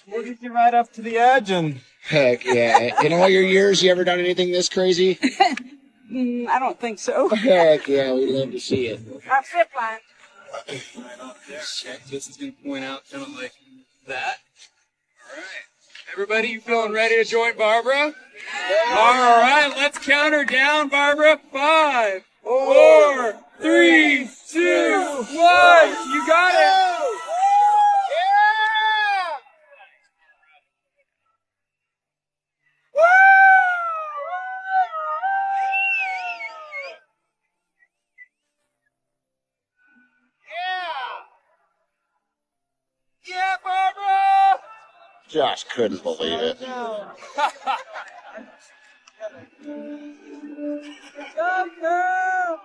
We'll get you right up to the edge and... Heck yeah. In all your years, you ever done anything this crazy? I don't think so. Heck yeah, we'd love to see it. I'm zip line. Right up there. Okay, this is going to point out kind of like that. All right. Everybody, you feeling ready to join Barbara? Yeah. All right, let's count her down, Barbara. 5, 4, 3, 2, 1. You got it. Yeah, Barbara! Josh couldn't believe it. Go, girl!